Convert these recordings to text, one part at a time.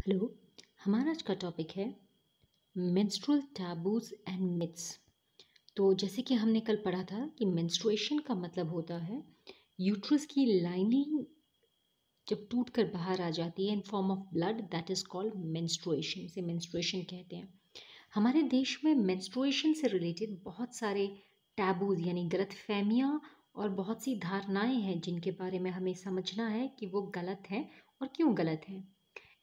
Hello. हमारा आज का टॉपिक है मेंस्ट्रुअल टैबूज एंड मिथ्स। तो जैसे कि हमने कल पढ़ा था कि मेंस्ट्रुएशन का मतलब होता है यूट्रस की लाइनिंग जब टूट कर बाहर आ जाती है in form of blood, that is called menstruation. इसे मेंस्ट्रुएशन कहते हैं। हमारे देश में मेंस्ट्रुएशन से रिलेटेड बहुत सारे टैबूज यानी गलत फहमियाँ और बहुत सी धारणाएं हैं जिनके बारे में हमें समझना है कि वो गलत हैं और क्यों गलत हैं।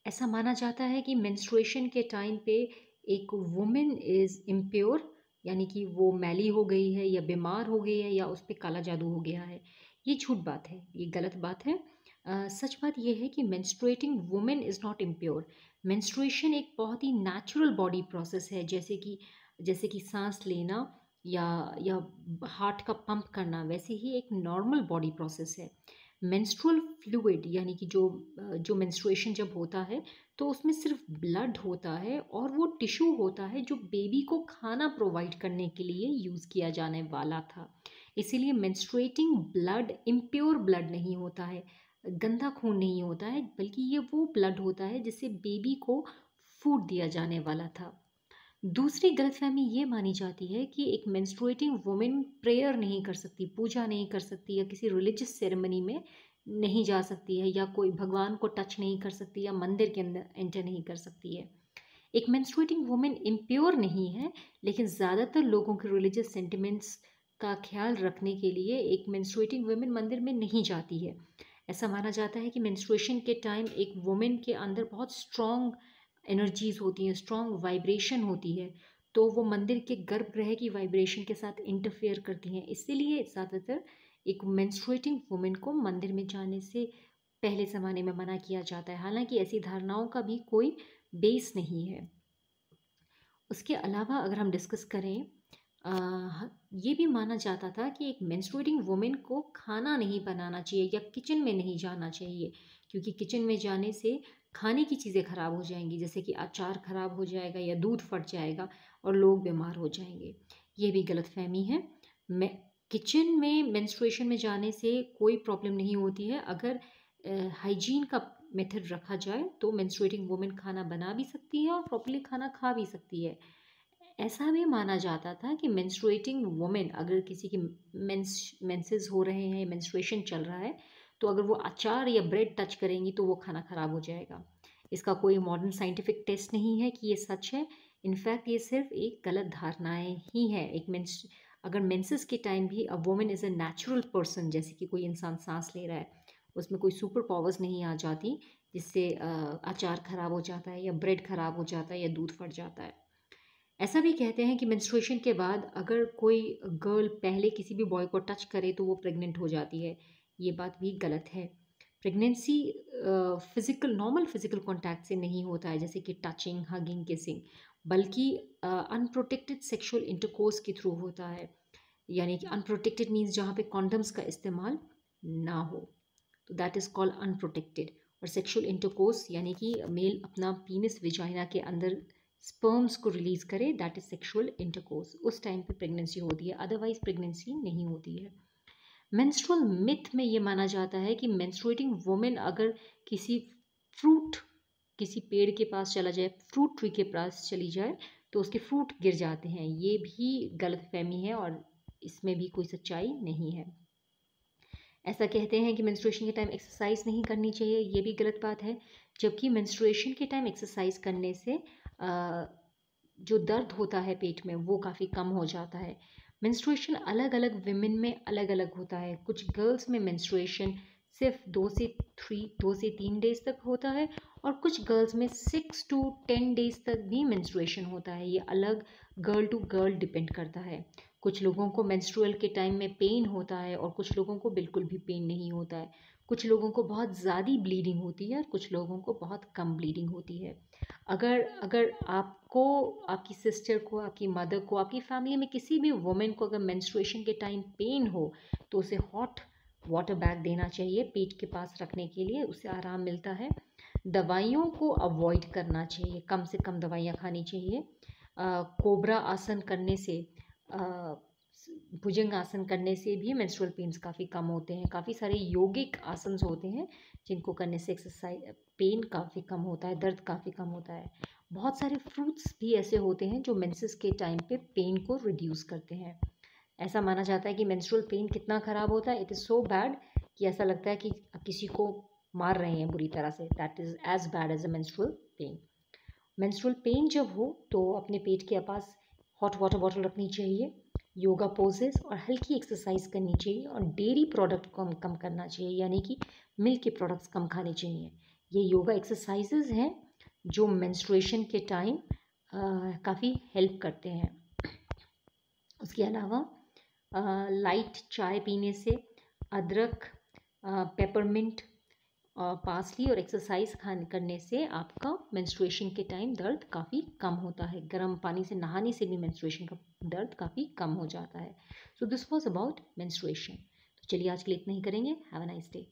ऐसा माना जाता है कि मेंस्ट्रुएशन के टाइम पे एक वुमेन इज़ इम्प्योर, यानी कि वो मैली हो गई है या बीमार हो गई है या उस पर काला जादू हो गया है। ये झूठ बात है, ये गलत बात है। सच बात यह है कि menstruating women is not impure. Menstruation एक बहुत ही नेचुरल बॉडी प्रोसेस है, जैसे कि सांस लेना या हार्ट का पंप करना, वैसे ही एक नॉर्मल बॉडी प्रोसेस है। मेंस्ट्रुअल फ्लूइड यानी कि जो मेंस्ट्रुएशन जब होता है तो उसमें सिर्फ ब्लड होता है और वो टिश्यू होता है जो बेबी को खाना प्रोवाइड करने के लिए यूज़ किया जाने वाला था। इसीलिए मेंस्ट्रुएटिंग ब्लड इम्प्योर ब्लड नहीं होता है, गंदा खून नहीं होता है, बल्कि ये वो ब्लड होता है जिससे बेबी को फूड दिया जाने वाला था। दूसरी गलतफहमी ये मानी जाती है कि एक मेंस्ट्रुएटिंग वुमेन प्रेयर नहीं कर सकती, पूजा नहीं कर सकती या किसी रिलीजियस सेरेमनी में नहीं जा सकती है या कोई भगवान को टच नहीं कर सकती या मंदिर के अंदर एंटर नहीं कर सकती है। एक मेंस्ट्रुएटिंग वुमेन इम्प्योर नहीं है, लेकिन ज़्यादातर लोगों के रिलीजियस सेंटिमेंट्स का ख्याल रखने के लिए एक मेंस्ट्रुएटिंग वुमेन मंदिर में नहीं जाती है। ऐसा माना जाता है कि मेंस्ट्रुएशन के टाइम एक वुमेन के अंदर बहुत स्ट्रॉन्ग एनर्जीज होती हैं, स्ट्रॉन्ग वाइब्रेशन होती है, तो वो मंदिर के गर्भगृह की वाइब्रेशन के साथ इंटरफेयर करती हैं। इसीलिए ज़्यादातर एक मेंस्ट्रुएटिंग वुमेन को मंदिर में जाने से पहले ज़माने में मना किया जाता है। हालांकि ऐसी धारणाओं का भी कोई बेस नहीं है। उसके अलावा अगर हम डिस्कस करें, ये भी माना जाता था कि एक मेंस्ट्रुएटिंग वुमेन को खाना नहीं बनाना चाहिए या किचन में नहीं जाना चाहिए, क्योंकि किचन में जाने से खाने की चीज़ें ख़राब हो जाएंगी, जैसे कि अचार ख़राब हो जाएगा या दूध फट जाएगा और लोग बीमार हो जाएंगे। ये भी गलतफहमी है। मैं किचन में मेंस्ट्रुएशन में जाने से कोई प्रॉब्लम नहीं होती है। अगर हाइजीन का मेथड रखा जाए तो मेंस्ट्रुएटिंग वुमेन खाना बना भी सकती है और प्रॉपर्ली खाना खा भी सकती है। ऐसा भी माना जाता था कि मेंस्ट्रुएटिंग वुमेन अगर किसी की मेंसेस हो रहे हैं, मेंस्ट्रुएशन चल रहा है, तो अगर वो अचार या ब्रेड टच करेंगी तो वो खाना खराब हो जाएगा। इसका कोई मॉडर्न साइंटिफिक टेस्ट नहीं है कि ये सच है। इनफैक्ट ये सिर्फ एक गलत धारणाएं ही है। अगर मेंसेस के टाइम भी a women is a natural person, जैसे कि कोई इंसान सांस ले रहा है, उसमें कोई सुपर पावर्स नहीं आ जाती जिससे अचार खराब हो जाता है या ब्रेड खराब हो जाता है या दूध फट जाता है। ऐसा भी कहते हैं कि मेंस्ट्रुएशन के बाद अगर कोई गर्ल पहले किसी भी बॉय को टच करे तो वो प्रेग्नेंट हो जाती है। ये बात भी गलत है। Pregnancy physical normal physical contact से नहीं होता है, जैसे कि टचिंग, हगिंग, किसिंग, बल्कि अनप्रोटेक्टेड सेक्सुअल इंटरकोर्स के थ्रू होता है। यानी कि अनप्रोटेक्टेड मीन्स जहाँ पे कॉन्डम्स का इस्तेमाल ना हो, तो दैट इज़ कॉल्ड अनप्रोटेक्टेड। और सेक्सुअल इंटरकोर्स यानी कि मेल अपना पीनिस विजाइना के अंदर स्पर्म्स को रिलीज करे, दैट इज सेक्सुअल इंटरकोर्स। उस टाइम पे प्रेगनेंसी होती है, अदरवाइज प्रेगनेंसी नहीं होती है। मेंस्ट्रुअल मिथ में ये माना जाता है कि मेंस्ट्रुएटिंग वुमेन अगर किसी फ्रूट किसी पेड़ के पास चला जाए, फ्रूट ट्री के पास चली जाए, तो उसके फ्रूट गिर जाते हैं। ये भी गलतफहमी है और इसमें भी कोई सच्चाई नहीं है। ऐसा कहते हैं कि मेंस्ट्रुएशन के टाइम एक्सरसाइज नहीं करनी चाहिए, ये भी गलत बात है। जबकि मेंस्ट्रुएशन के टाइम एक्सरसाइज करने से जो दर्द होता है पेट में वो काफ़ी कम हो जाता है। मेंस्ट्रुएशन अलग अलग विमेन में अलग अलग होता है। कुछ गर्ल्स में मेंस्ट्रुएशन सिर्फ 2 से 3 डेज तक होता है और कुछ गर्ल्स में 6 to 10 डेज तक भी मेंस्ट्रुएशन होता है। ये अलग गर्ल टू गर्ल डिपेंड करता है। कुछ लोगों को मेंस्ट्रुअल के टाइम में पेन होता है और कुछ लोगों को बिल्कुल भी पेन नहीं होता है। कुछ लोगों को बहुत ज़्यादा ब्लीडिंग होती है और कुछ लोगों को बहुत कम ब्लीडिंग होती है। अगर अगर आपको, आपकी सिस्टर को, आपकी मदर को, आपकी फैमिली में किसी भी वुमेन को अगर मेंस्ट्रुएशन के टाइम पेन हो तो उसे हॉट वाटर बैग देना चाहिए पेट के पास रखने के लिए, उससे आराम मिलता है। दवाइयों को अवॉइड करना चाहिए, कम से कम दवाइयाँ खानी चाहिए। कोबरा आसन करने से भुजंग आसन करने से भी मेंस्ट्रुअल पेन्स काफ़ी कम होते हैं। काफ़ी सारे योगिक आसन्स होते हैं जिनको करने से एक्सरसाइज पेन काफ़ी कम होता है, दर्द काफ़ी कम होता है। बहुत सारे फ्रूट्स भी ऐसे होते हैं जो मेंसेस के टाइम पे पेन को रिड्यूस करते हैं। ऐसा माना जाता है कि मेंस्ट्रुअल पेन कितना ख़राब होता है, इट इज़ सो बैड कि ऐसा लगता है कि आप किसी को मार रहे हैं बुरी तरह से। That is as bad as a menstrual pain. Menstrual pain जब हो तो अपने पेट के पास हॉट वाटर बॉटल रखनी चाहिए, योगा पोजेस और हल्की एक्सरसाइज करनी चाहिए और डेयरी प्रोडक्ट को कम कम करना चाहिए, यानी कि मिल्क के प्रोडक्ट्स कम खाने चाहिए। ये योगा एक्सरसाइजेज हैं जो मेंस्ट्रुएशन के टाइम काफ़ी हेल्प करते हैं। उसके अलावा लाइट चाय पीने से, अदरक, पेपरमिंट, पार्सली और एक्सरसाइज करने से आपका मेंस्ट्रुएशन के टाइम दर्द काफ़ी कम होता है। गर्म पानी से नहाने से भी मेंस्ट्रुएशन का दर्द काफ़ी कम हो जाता है। So this was about menstruation. तो चलिए आज के लिए इतना ही करेंगे। Have a nice day.